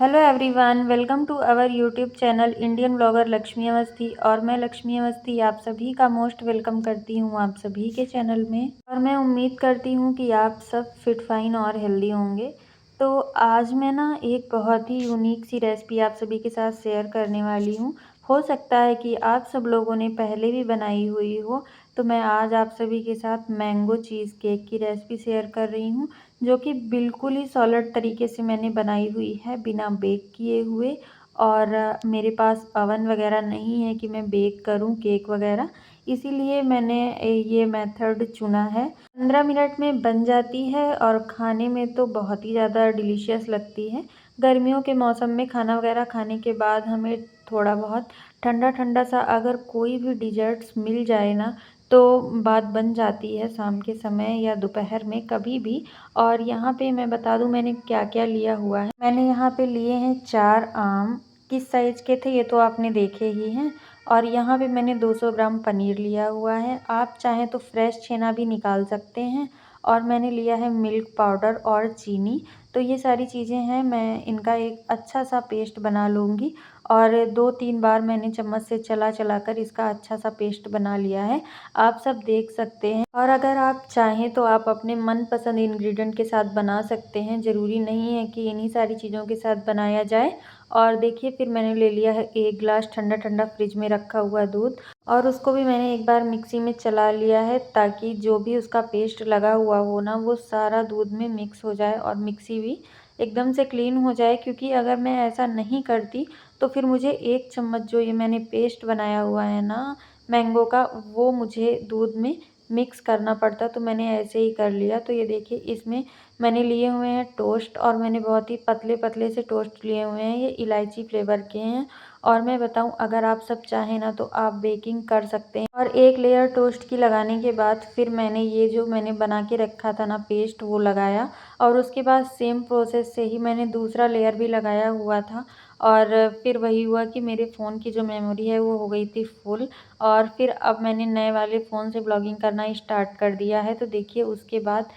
Hello everyone, welcome to our YouTube channel Indian blogger Lakshmi Awasthi. और मैं लक्ष्मी अवस्थी आप सभी का मोस्ट वेलकम करती हूँ आप सभी के चैनल में। और मैं उम्मीद करती हूँ कि आप सब फिट फाइन और हेल्दी होंगे। तो आज मैं ना एक बहुत ही यूनिक सी रेसिपी आप सभी के साथ शेयर करने वाली हूँ। हो सकता है कि आप सब लोगों ने पहले भी बनाई हुई हो। तो मैं आज आप सभी के साथ मैंगो चीज़ केक की रेसिपी शेयर कर रही हूँ, जो कि बिल्कुल ही सॉलिड तरीके से मैंने बनाई हुई है बिना बेक किए हुए। और मेरे पास अवन वगैरह नहीं है कि मैं बेक करूं केक वगैरह, इसीलिए मैंने ये मेथड चुना है। 15 मिनट में बन जाती है और खाने में तो बहुत ही ज़्यादा डिलीशियस लगती है। गर्मियों के मौसम में खाना वगैरह खाने के बाद हमें थोड़ा बहुत ठंडा ठंडा सा अगर कोई भी डिजर्ट्स मिल जाए ना, तो बात बन जाती है शाम के समय या दोपहर में कभी भी। और यहाँ पे मैं बता दूँ मैंने क्या क्या लिया हुआ है। मैंने यहाँ पे लिए हैं 4 आम। किस साइज़ के थे ये तो आपने देखे ही हैं। और यहाँ पे मैंने 200 ग्राम पनीर लिया हुआ है। आप चाहें तो फ्रेश छेना भी निकाल सकते हैं। और मैंने लिया है मिल्क पाउडर और चीनी। तो ये सारी चीज़ें हैं, मैं इनका एक अच्छा सा पेस्ट बना लूँगी। और 2-3 बार मैंने चम्मच से चला चला कर इसका अच्छा सा पेस्ट बना लिया है, आप सब देख सकते हैं। और अगर आप चाहें तो आप अपने मनपसंद इंग्रेडिएंट के साथ बना सकते हैं, ज़रूरी नहीं है कि इन्हीं सारी चीज़ों के साथ बनाया जाए। और देखिए फिर मैंने ले लिया है 1 गिलास ठंडा ठंडा फ्रिज में रखा हुआ दूध, और उसको भी मैंने एक बार मिक्सी में चला लिया है, ताकि जो भी उसका पेस्ट लगा हुआ हो ना वो सारा दूध में मिक्स हो जाए और मिक्सी भी एकदम से क्लीन हो जाए। क्योंकि अगर मैं ऐसा नहीं करती तो फिर मुझे 1 चम्मच जो ये मैंने पेस्ट बनाया हुआ है ना मैंगो का, वो मुझे दूध में मिक्स करना पड़ता। तो मैंने ऐसे ही कर लिया। तो ये देखिए इसमें मैंने लिए हुए हैं टोस्ट, और मैंने बहुत ही पतले पतले से टोस्ट लिए हुए हैं, ये इलायची फ्लेवर के हैं। और मैं बताऊं, अगर आप सब चाहें ना तो आप बेकिंग कर सकते हैं। और एक लेयर टोस्ट की लगाने के बाद फिर मैंने ये जो मैंने बना के रखा था ना पेस्ट, वो लगाया। और उसके बाद सेम प्रोसेस से ही मैंने दूसरा लेयर भी लगाया हुआ था। और फिर वही हुआ कि मेरे फ़ोन की जो मेमोरी है वो हो गई थी फुल। और फिर अब मैंने नए वाले फ़ोन से ब्लॉगिंग करना स्टार्ट कर दिया है। तो देखिए उसके बाद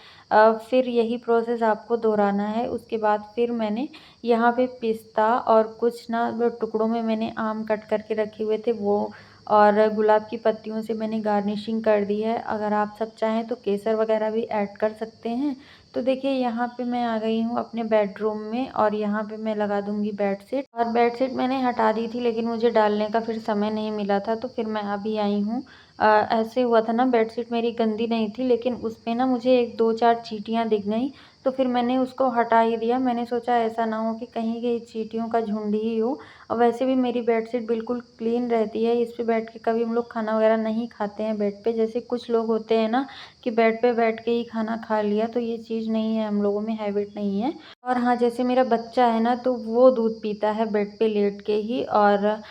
फिर यही प्रोसेस आपको दोहराना है। उसके बाद फिर मैंने यहाँ पे पिस्ता और कुछ ना वो टुकड़ों में मैंने आम कट करके रखे हुए थे वो, और गुलाब की पत्तियों से मैंने गार्निशिंग कर दी है। अगर आप सब चाहें तो केसर वगैरह भी ऐड कर सकते हैं। तो देखिए यहाँ पे मैं आ गई हूँ अपने बेडरूम में, और यहाँ पे मैं लगा दूँगी बेडशीट। और बेडशीट मैंने हटा दी थी, लेकिन मुझे डालने का फिर समय नहीं मिला था, तो फिर मैं अभी आई हूँ। ऐसे हुआ था ना, बेडशीट मेरी गंदी नहीं थी, लेकिन उस पे ना मुझे 1-2-4 चींटियाँ दिख गईं। तो फिर मैंने उसको हटा ही दिया। मैंने सोचा ऐसा ना हो कि कहीं ये चींटियों का झुंड ही हो। और वैसे भी मेरी बेडशीट बिल्कुल क्लीन रहती है, इस पे बैठ के कभी हम लोग खाना वगैरह नहीं खाते हैं बेड पे। जैसे कुछ लोग होते हैं ना कि बेड पे बैठ के ही खाना खा लिया, तो ये चीज़ नहीं है, हम लोगों में हैबिट नहीं है। और हाँ, जैसे मेरा बच्चा है ना तो वो दूध पीता है बेड पे लेट के ही। और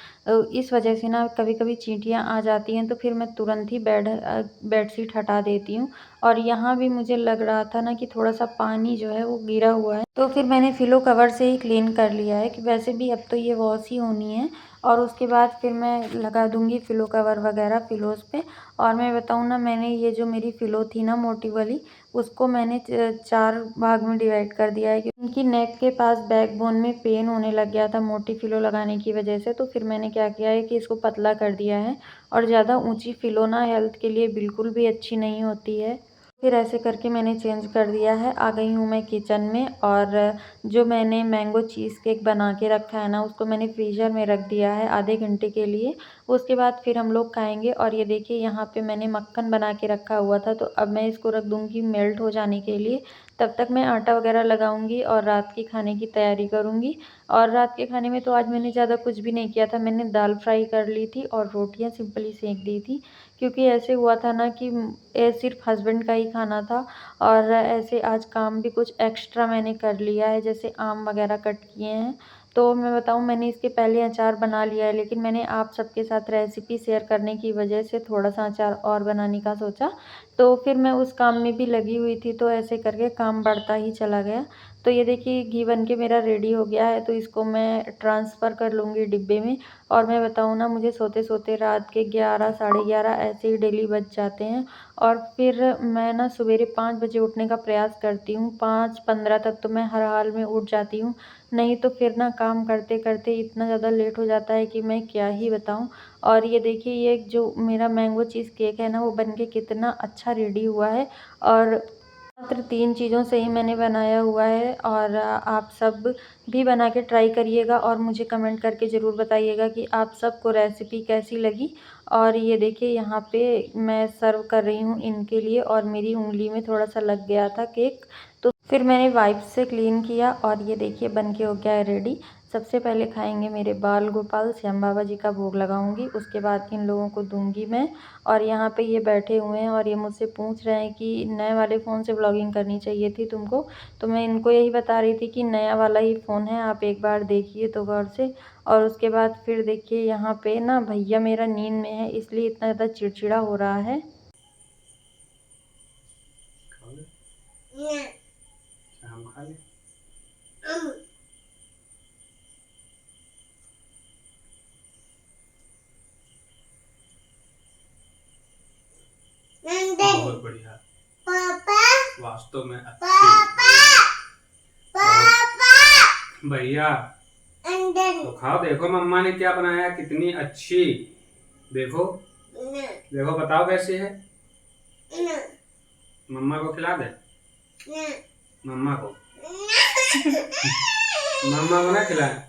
इस वजह से ना कभी कभी चींटियाँ आ जाती हैं, तो फिर मैं तुरंत ही बेडशीट हटा देती हूँ। और यहाँ भी मुझे लग रहा था ना कि थोड़ा सा पानी जो है वो गिरा हुआ है, तो फिर मैंने फिलो कवर से ही क्लीन कर लिया है, कि वैसे भी अब तो ये वॉश ही होनी है। और उसके बाद फिर मैं लगा दूँगी फिलो कवर वगैरह फिलोज़ पे। और मैं बताऊँ ना, मैंने ये जो मेरी फिलो थी ना मोटी वाली, उसको मैंने 4 भाग में डिवाइड कर दिया है, क्योंकि इनकी नेक के पास बैकबोन में पेन होने लग गया था मोटी फिलो लगाने की वजह से। तो फिर मैंने क्या किया है कि इसको पतला कर दिया है। और ज़्यादा ऊंची फिलो ना हेल्थ के लिए बिल्कुल भी अच्छी नहीं होती है। फिर ऐसे करके मैंने चेंज कर दिया है। आ गई हूँ मैं किचन में, और जो मैंने मैंगो चीज़ केक बना के रखा है ना, उसको मैंने फ्रीज़र में रख दिया है आधे घंटे के लिए। उसके बाद फिर हम लोग खाएंगे। और ये देखिए यहाँ पे मैंने मक्खन बना के रखा हुआ था, तो अब मैं इसको रख दूँगी मेल्ट हो जाने के लिए। तब तक मैं आटा वगैरह लगाऊंगी और रात के खाने की तैयारी करूँगी। और रात के खाने में तो आज मैंने ज़्यादा कुछ भी नहीं किया था, मैंने दाल फ्राई कर ली थी और रोटियाँ सिंपली सेंक दी थी। क्योंकि ऐसे हुआ था ना कि सिर्फ हस्बैंड का ही खाना था। और ऐसे आज काम भी कुछ एक्स्ट्रा मैंने कर लिया है, जैसे आम वगैरह कट किए हैं। तो मैं बताऊं, मैंने इसके पहले अचार बना लिया है, लेकिन मैंने आप सबके साथ रेसिपी शेयर करने की वजह से थोड़ा सा अचार और बनाने का सोचा। तो फिर मैं उस काम में भी लगी हुई थी, तो ऐसे करके काम बढ़ता ही चला गया। तो ये देखिए घी बन के मेरा रेडी हो गया है, तो इसको मैं ट्रांसफ़र कर लूँगी डिब्बे में। और मैं बताऊँ ना, मुझे सोते सोते रात के 11 साढ़े 11 ऐसे ही डेली बज जाते हैं। और फिर मैं ना सवेरे 5 बजे उठने का प्रयास करती हूँ, 5:15 तक तो मैं हर हाल में उठ जाती हूँ। नहीं तो फिर ना काम करते करते इतना ज़्यादा लेट हो जाता है कि मैं क्या ही बताऊँ। और ये देखिए, ये जो मेरा मैंगो चीज़ केक है ना, वो बन के कितना अच्छा रेडी हुआ है और मात्र 3 चीज़ों से ही मैंने बनाया हुआ है। और आप सब भी बना के ट्राई करिएगा और मुझे कमेंट करके ज़रूर बताइएगा कि आप सबको रेसिपी कैसी लगी। और ये देखिए, यहाँ पे मैं सर्व कर रही हूँ इनके लिए और मेरी उँगली में थोड़ा-सा लग गया था केक, तो फिर मैंने वाइप से क्लीन किया और ये देखिए बन के हो गया है रेडी। सबसे पहले खाएँगे मेरे बाल गोपाल, श्याम बाबा जी का भोग लगाऊँगी, उसके बाद इन लोगों को दूँगी मैं। और यहाँ पे ये बैठे हुए हैं और ये मुझसे पूछ रहे हैं कि नए वाले फ़ोन से व्लॉगिंग करनी चाहिए थी तुमको। तो मैं इनको यही बता रही थी कि नया वाला ही फ़ोन है, आप एक बार देखिए तो गौर से। और उसके बाद फिर देखिए, यहाँ पे ना भैया मेरा नींद में है, इसलिए इतना ज़्यादा चिड़चिड़ा हो रहा है। हम खा लें। बहुत बढ़िया। पापा वास्तव में अच्छी। पापा भैया तो खाओ, देखो मम्मा ने क्या बनाया, कितनी अच्छी। देखो देखो, बताओ कैसी है। मम्मा को खिला दे। मम्मा को मम्मा को ना खिलाए,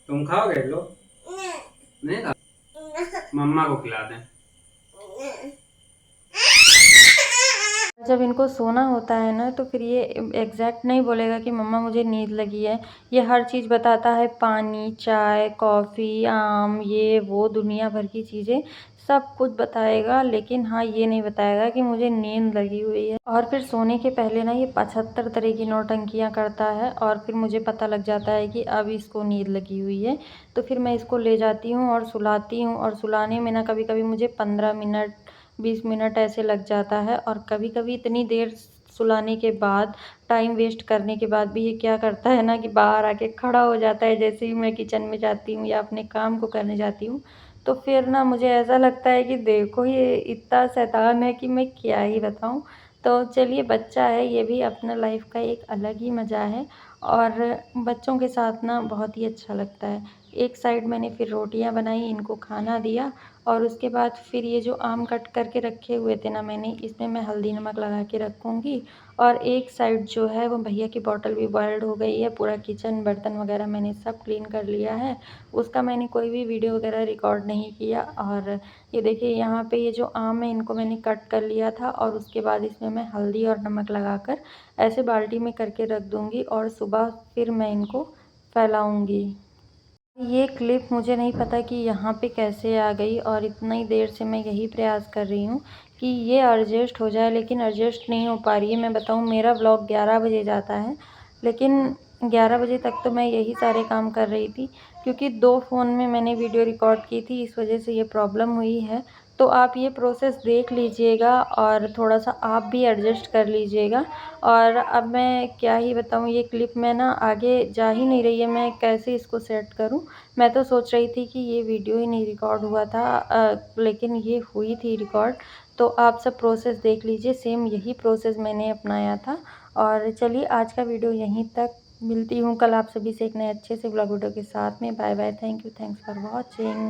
तुम खाओगे? लो नहीं खा, मम्मा को खिला दें। जब इनको सोना होता है ना, तो फिर ये एग्जैक्ट नहीं बोलेगा कि मम्मा मुझे नींद लगी है। ये हर चीज़ बताता है, पानी, चाय, कॉफ़ी, आम, ये वो दुनिया भर की चीज़ें सब कुछ बताएगा, लेकिन हाँ, ये नहीं बताएगा कि मुझे नींद लगी हुई है। और फिर सोने के पहले ना ये 75 तरह की नौटंकियाँ करता है और फिर मुझे पता लग जाता है कि अब इसको नींद लगी हुई है। तो फिर मैं इसको ले जाती हूँ और सुलाती हूँ, और सुलाने में ना कभी-कभी मुझे 15 मिनट 20 मिनट ऐसे लग जाता है। और कभी-कभी इतनी देर सुलाने के बाद, टाइम वेस्ट करने के बाद भी ये क्या करता है ना कि बाहर आके खड़ा हो जाता है जैसे ही मैं किचन में जाती हूँ या अपने काम को करने जाती हूँ। तो फिर ना मुझे ऐसा लगता है कि देखो, ये इतना शैतान है कि मैं क्या ही बताऊँ। तो चलिए, बच्चा है, ये भी अपना लाइफ़ का एक अलग ही मज़ा है और बच्चों के साथ ना बहुत ही अच्छा लगता है। एक साइड मैंने फिर रोटियाँ बनाई, इनको खाना दिया और उसके बाद फिर ये जो आम कट करके रखे हुए थे ना मैंने, इसमें मैं हल्दी नमक लगा के रखूँगी। और एक साइड जो है वो भैया की बॉटल भी बॉयल्ड हो गई है। पूरा किचन, बर्तन वगैरह मैंने सब क्लीन कर लिया है। उसका मैंने कोई भी वीडियो वगैरह रिकॉर्ड नहीं किया। और ये देखिए, यहाँ पे ये जो आम है इनको मैंने कट कर लिया था और उसके बाद इसमें मैं हल्दी और नमक लगाकर ऐसे बाल्टी में करके रख दूँगी और सुबह फिर मैं इनको फैलाऊँगी। ये क्लिप मुझे नहीं पता कि यहाँ पे कैसे आ गई और इतनी देर से मैं यही प्रयास कर रही हूँ कि ये एडजस्ट हो जाए, लेकिन एडजस्ट नहीं हो पा रही है। मैं बताऊँ, मेरा व्लॉग 11 बजे जाता है, लेकिन 11 बजे तक तो मैं यही सारे काम कर रही थी, क्योंकि 2 फ़ोन में मैंने वीडियो रिकॉर्ड की थी, इस वजह से ये प्रॉब्लम हुई है। तो आप ये प्रोसेस देख लीजिएगा और थोड़ा-सा आप भी एडजस्ट कर लीजिएगा। और अब मैं क्या ही बताऊँ, ये क्लिप में ना आगे जा ही नहीं रही है, मैं कैसे इसको सेट करूँ। मैं तो सोच रही थी कि ये वीडियो ही नहीं रिकॉर्ड हुआ था, लेकिन ये हुई थी रिकॉर्ड। तो आप सब प्रोसेस देख लीजिए, सेम यही प्रोसेस मैंने अपनाया था। और चलिए, आज का वीडियो यहीं तक, मिलती हूँ कल आप सभी से एक नए अच्छे से ब्लॉग वीडियो के साथ में। Bye bye, thank you, thanks for watching.